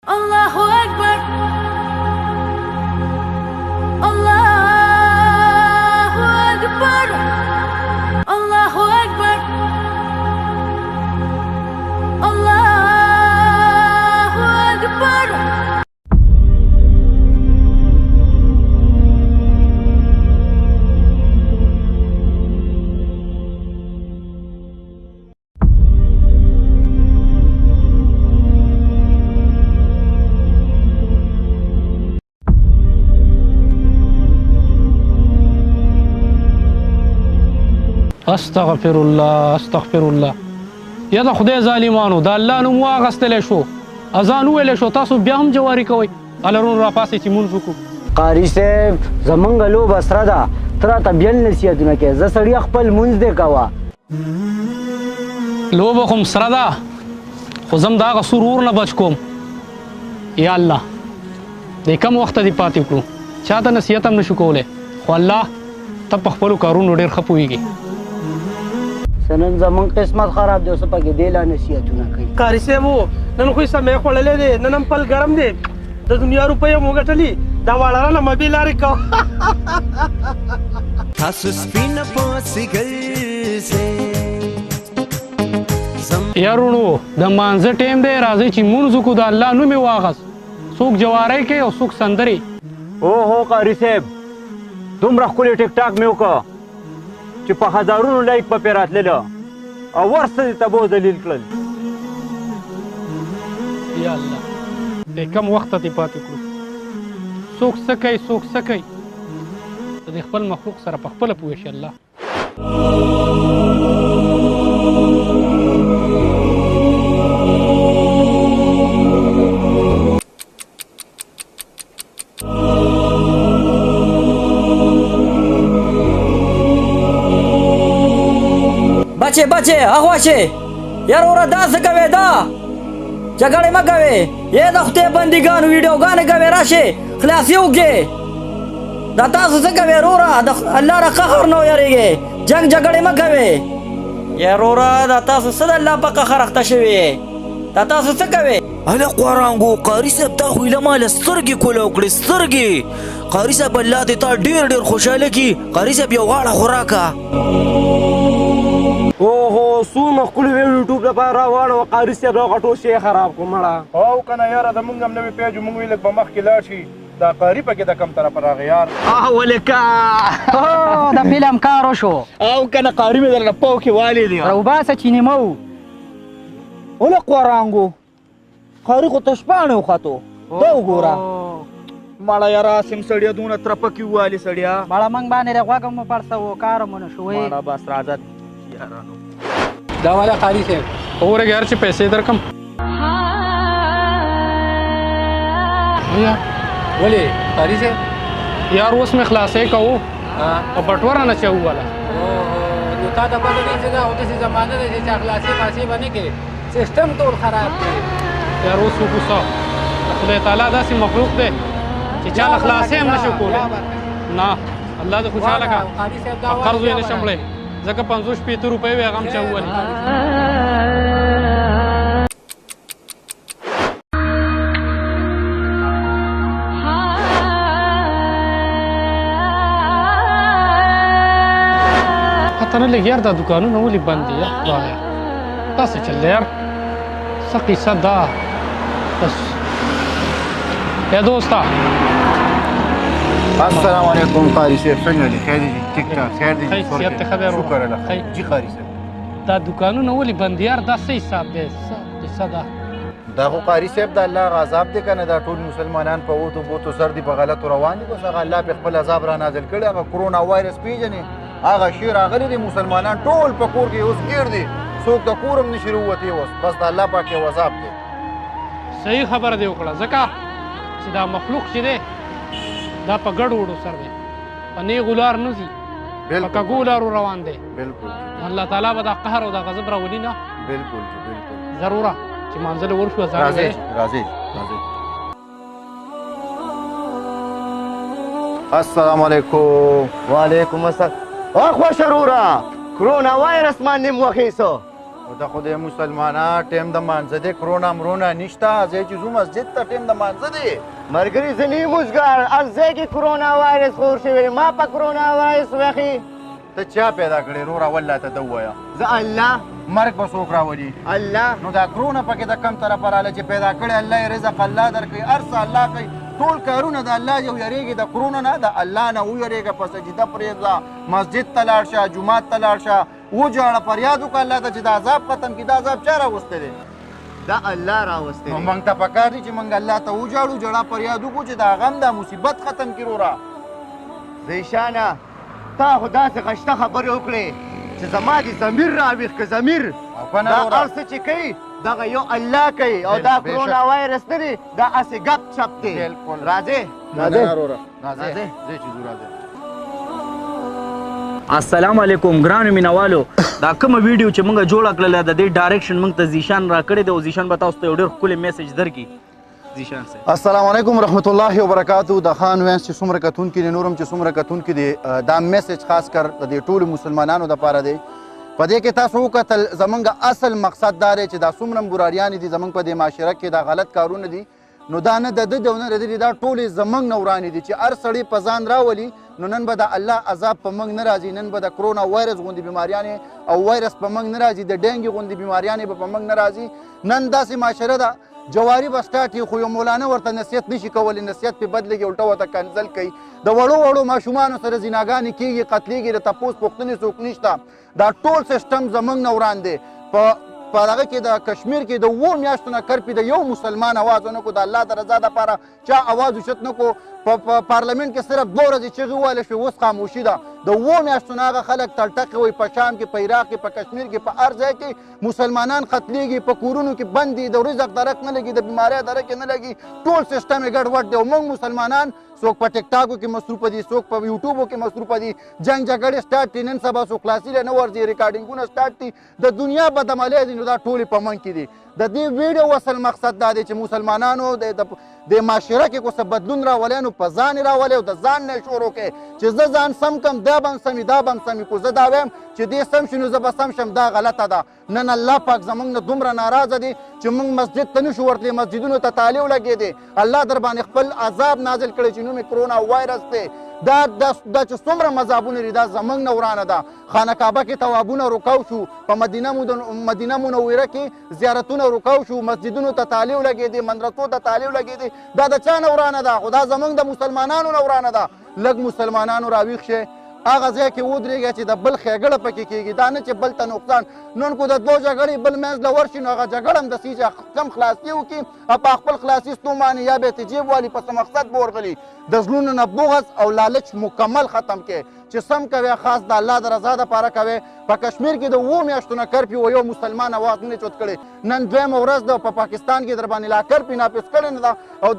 Allahu Akbar, Allahu Akbar, Allahu Akbar, Allahu Akbar. استغفر الله استغفر الله. یا د خدای ظالمانو د الله نوم واغستلی شو، اذان وویلی شو، تاسو بیا هم جواري کوئ. هلرونو راپاسئ چې مونځ وکړو. قاري صاحب زمونږ لوبه سره ده، ته راته بیا نصیحتونه کوې. زه سړي خپل مونځ دی کوه. لوبه خو م سره ده، خو زه م د هغه سور اور نه بچ کوم. یا الله دی کم وخته دې پاتې کړو، چا ته نصیحت هم نشو کولی، خو الله ته په خپلو کارونو ډېر ښه پوهېږي. نن زمونږ قسمت خراب دی، اوس پکې دی لا نصیحتونه کوي. قاري صاحب نن خو یې سمې خوړلی دی، نن هم پل ګرم دی، د دنیا روپۍ هم وګټلي، دا واړه رانه مبې لارې کوه. تاسو سپینه پوسې ګرځئ یارونو د مانځه ټیم دی، راځئ چې مونځ وکړو. د الله نوم یې واغست، څوک جواری کوي او څوک سندرې. اوهو قاري صاحب دومره ښکلې ټیک ټاک مې وکړه چې په هزارونو لایک په پې راتلله او ورسته دې تبو دلیل کړل. یا الله دی کم وخته دې پاتې کړو، څوک څه کوي څوک څه کوي، د دې خپل مخلوق سره په خپله پوه شي الله. بچې هغواچې یاره وره دا څه کوې؟ دا جګړې مه کوې، یې د خدای بندګانو ویډیوګانې کوې، راشې خلاصې وکړې. دا تاسو څه کوې وروره؟ د الله نه قهر نه ویرېږې، جنګ جګړې مه کوې. یا وروره دا تاسو څه د الله په قهر اخته شوي؟ دا تاسو څه کوې؟ هله قرانګو قاري صاحب تا خو ایله ماله سترګې کولاو کړې سترګې. قاري صاحب الله دې تا ډېر ډېر خوشحاله کړي. قاري صاحب یو غاړه خوراکه. اوهو څومره ښکلې وې یوټیوب لپاره راواړوه قاري صاحب دغه ټول شی خراب کړو مړه. او که نه یاره زمونږ هم نوی پیج مونږ ویل به مخکې لاړ شي، دا قاري پکې د کم طرفه راغی یار. ولکه د فلم کار وشو او که نه قاري مې درنه پو کې والې دی. راوباسه چې نیمه و وله قرانګو قاري خو تشپاڼې وختو، دا وګوره مړه یاره سیم سړیا دونه ترپه کې ووالې سړیا. مړه موږ باندې د غوږ مو پړسوو، کار مو نه شوی. مړه بس راځه یارانو. دا والا قاري صاحب اورګې هر چې پیسې درکم. ولې قاري صاحب یار اوس مې خلاصې کوو او بټوره نه چوو والا. نو تا ته پته نه چې دا اودسې زمانه ده چې خلاصې خاصې به نه کوې، سیسټم ټول خراب دی. یار اوس وګوسه د خدای تعالی داسې مخلوق دی چې چا له خلاصې هم نشي کولی. نه الله دې خوشحاله کړه، قرض یې نشم وړی، ځکه 50-50 روپۍ وې هغه هم چا وولې. پته نه لګي یار دا دوکانونه ولې بند دي؟ یا خدایه داسې چل دی یار، څه قیصه ده بس. یا دوستا السلام علیکم قاري صاحب، څنګه دي؟ خیر دي؟ ټیک ټاک خیر دي؟ صحت ته ښه دی؟ شکر الله. جی قاري صاحب دا دوکانونه ولې بند دي یار؟ دا څه حساب دی؟ څه قیصه ده؟ دا خو قاري صاحب د الله عذاب دی که نه؟ دا ټول مسلمانان په اوتو بوتو سر دي، په غلطو روان دي. بس هغه الله پې خپل عذاب را نازل کړی. هغه کرونا وایرس پېژنې، هغه شی راغلی دی، مسلمانان ټول په کور کې اوس ګیر دي، څوک د کور هم نشي راووتی اوس. بس د الله پاک یو عذاب دی. صحیح خبره دې وکړه، ځکه چې دا مخلوق چې دی دا په ګډ وډو سر دی، په نیغو لار نه ځي، په کږو لارو روان دی. بالکل الله تعالی به دا قهر او دا غضب راولي نه. بالکل جی بالکل ضروره چې مانځله ورشو. راځئ راځئ راځئ. السلام علیکم. وعلیکم السلام. اخوا شروره کرونا وایرس باندې مو واخیستو. او د خدای مسلمانان ټیم د مانځه دی کرونا مرونه نشته ځای چې ځو مسجد ته ټیم د مانځه دی ملګري زه نه یم اوزګار هر ځای کې کرونا وایرس خور شوی دی ما په کرونا وایرس وخي ته چا پیدا کړې روره والله ته ده ووایه زه الله مرګ به څوک راولي الله نو دا کرونا پکې د کم طرفه راله چې پیدا کړی الله یې رزق الله درکوي هر څه الله کوي ټول کارونه د الله یو یریږي د کرونا نه د الله نه ویریږه په سجده پرېږده مسجد ته لاړ شه جومات ته لاړ شه وژاړه فریاد وکړه الله ته چې دا عذاب ختم کړي دا عذاب چا راوستی دی دا الله راوستی نو دی موږ ته پکار دي چې موږ الله ته وژاړو ژړا فریاد وکړو چې دا غم دا مصیبت ختم کړي وروره زیشانه تا خو داسې غشته خبرې وکړې چې زما دې ضمیر راویښ که ضمیر کنه دا وروره. هر څه چې کوي دغه یو الله کوي او دا بېشک. کرونا وایرس نه دی دا هسې ګپ چپ دی بالکل. راځې راځه وروره راځه. راځه ځئ چې ځو راځه السلام علیکم ګرانو مینوالو دا کومه ویډیو چې موږ جوړه کړله د دې ډایرکشن موږ ته زیشان راکړی دی او زیشان به تاسو ته یو ډېر ښکلی میسیج درکړي زیشان صاحب السلام علیکم ورحمت الله وبرکاتو د خان وینس چې څومره کتونکي دي نورم چې څومره کتونکي دي دا میسیج خاص کر د دې ټولو مسلمانانو دپاره دی په دې کې تاسو وکتل زمونږ اصل مقصد دا دی چې دا څومره براريانې دي زمونږ په دې معاشره کې دا غلط کارونه دي نو دا نه د ده دی او نه د ده دی دا ټولې زمونږ نه ورانې دي چې هر سړی په ځان راولي نو نن به د الله عذاب په موږ نه راځي نن به د کرونا وایرس غوندې بیماریانې او وایرس په موږ نه راځي د ډینګي غوندې بیماریانې به په موږ نه راځي نن داسې معاشره ده جواری به سټارټ وي خو یو مولانا ورته نصیحت نشي کولی نصیحت پې بد لګي الټه ورته کنزل کوي د وړو وړو ماشومانو سره زیناګانې کېږي قتلېږي د تپوس پوښتنې څوک نشته دا ټول سیسټم زموږ نه وران دی په هغه کې د کشمیر کې د 7 میاشتو نه کرپي د یو مسلمان اواز ونه کړو د الله د رضا دپاره چا اواز اوچت نه کړو په پارلمنټ کې صرف 2 ورځې چغې وویلی شوې اوس خاموشي ده د 7 میاشتو نه هغه خلک تلټقې وایي په شام کې په عراق کې په کشمیر کې په هر ځای کې مسلمانان قتلېږي په کورونو کې بند دي د رزق درک نه لګي د بیمارۍ درک نه لګي ټول سیسټم یې ګډوډ دی او موږ مسلمانان څوک په ټیک ټاکو کې مصروفه دي څوک په یوټیوبو کې مصروفه دي جنګ جګړې سټارټ دي نن سبا څوک کلاسي نه ورځي ریکارډینګونه سټارټ دي د دنیا بدعملۍ دي نو دا ټولې په منځ کې دي د دې ویډیو اصل مقصد دا دی چې مسلمانانو د معاشره کې کو څه بدلون راولي نو په ځان یې راولي او د ځان نه شروع کړي چې زه ځان سم کم دا به هم سمي دا به هم سمي کو زه دا وایم چې دې سم شي نو زه به سم شم دا غلطه ده نن الله پاک زموږ نه دومره ناراضه دی چې موږ مسجد ته نشو ورتلی مسجدونو ته تالی ولګېدې الله در باندې خپل عذاب نازل کړی چې نوم یې کرونا وایرس دی دا چې څومره مذهبونه دي دا زموږ نه ورانه ده خانه کعبه کې توابونه رکاو شو په مدینه منوره کې زیارتونه رکاو شو مسجدونو ته تالی ولګېدې مندرسو ته تالی ولګېدې دا د چا نه ورانه ده خو دا زموږ د مسلمانانو نه ورانه ده لږ مسلمانانو راویښ شئ هغه ځای کې ودرېږه چې د بل ښېګړه پکې کېږي دا نه چې بل ته نقصان نن کو د 2 جګړې بل منځ له ورشي نو هغه جګړه هم داسې چې کم خلاصي وکړي او په خپل خلاصي ستومانې یا به یې تجیب والي په څه مقصد به ورغلي د زړونو نه بغض او لالچ مکمل ختم کړي چې سم کوي خاص د الله د رضا دپاره کوي په کشمیر کې د 7 میاشتو نه کرفي و یو مسلمان اواز نه چوت کړی نن 2مه ورځ ده په پاکستان کې در باندې لا کرفي نافظ کړی نه ده او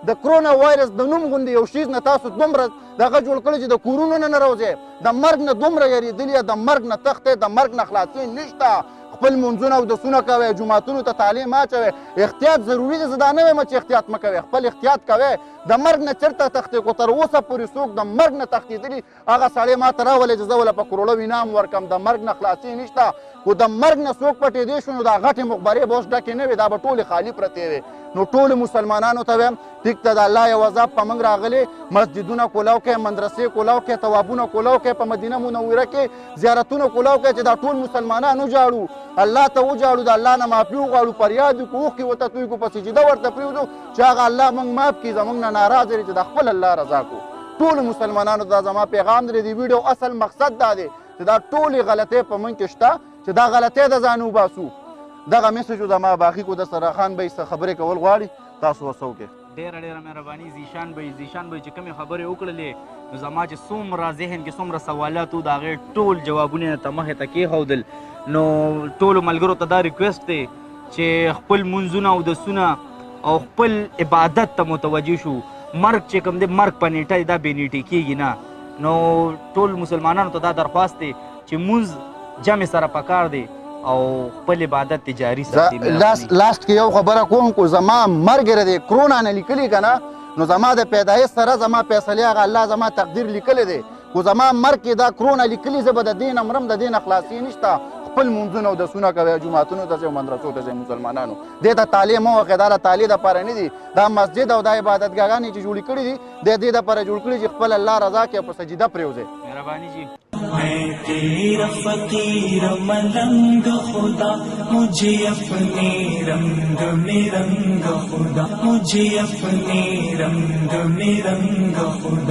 د کرونا وایرس د نوم غوندې یو شیز نه تاسو دومره دغه جوړ کړی چې د کورونو نه نروځئ د مرګ نه دومره یېرېدلي د مرګ نه تښتئ د مرګ نه خلاصي نشته خپل منځونه اودسونه کوئ جوماتونو ته تعلیم اچوئ احتیاط ضروري دی زه دا نه وایم چې احتیاط مه کوئ خپل احتیاط کوئ د مرګ نه چېرته تښتئ خو تر اوسه پورې څوک د مرګ نه تښتېدلي هغه سړی ما ته راولئ چې زه ولې په کروړو انعام ورکړم د مرګ نه خلاصي نشته خو د مرګ نه څوک پټېدی شو نو دا غټې مقبرې به اوس ډکې نه وي دا به ټولې خالي پرتې وي نو ټولو مسلمانانو ته وایم ټیک ته د الله یو عذاب په موږ راغلی مسجدونه کولاو کوئ مدرسې کولاو کوئ توابونه کولاو کوئ په مدینه منوره کې زیارتونه کولاو کوئ چې دا ټول مسلمانان وژاړو الله ته وژاړو د الله نه معافي وغواړو فریاد وکړو اوښکې ورته توی کړو په سجده ورته پرېږدو چې هغه الله موږ معاف کړي زموږ نه ناراضه دی چې د خپل الله رضا کړو ټولو مسلمانانو ته زما پیغام دی د ویډیو اصل مقصد دا دی چې دا ټولې غلطۍ په موږ کې شته چې دا غلطۍ د ځان وباسو دغه میسج زما باقي کو د سره خان بی څه خبرې کول غواړي تاسو وسو کې ډېره مهرباني زیشان بی چې کومې خبرې وکړلې نو زما چې څومره ذهن کې څومره سوالات وو د هغې ټول جوابونه ته مخې ته کېښودل نو ټولو ملګرو ته دا ریکویسټ دی چې خپل منځونه اودسونه او خپل عبادت ته متوجه شو مرګ چې کوم دی مرګ په نیټه دی دا بې نیټې کېږي نه نو ټول مسلمانانو ته دا درخواست دی چې مونځ جمع سره پکار دی او خپل عبادت ته جاري ساتي لاست کې یو خبره کوم کو زما مرګ دی کرونا نه لیکلي که نه نو زما د پیدایش سره زما فیصلې هغه الله زما تقدیر لیکلی دی خو زما مرګ کې دا کرونا لیکلي زه به د دې نه مرم د دې نه خلاصي نشته خپل منځونه او دسونه کوي جوماتونو ته ځئ او مدرسو ته ځئ مسلمانانو دې ته تعلیم مه ورکوئ دا د تعلیم دپاره نه دي دا مسجد او دا عبادتګاهانې چې جوړې کړي دي د دې دپاره جوړ کړي چې خپل الله رضا کې په سجده پرېوځئ مهرباني جی मैं तेरा फकीर मलंग खुदा मुझे अपने रंग में रंग खुदा मुझे अपने रंग में रंग खुदा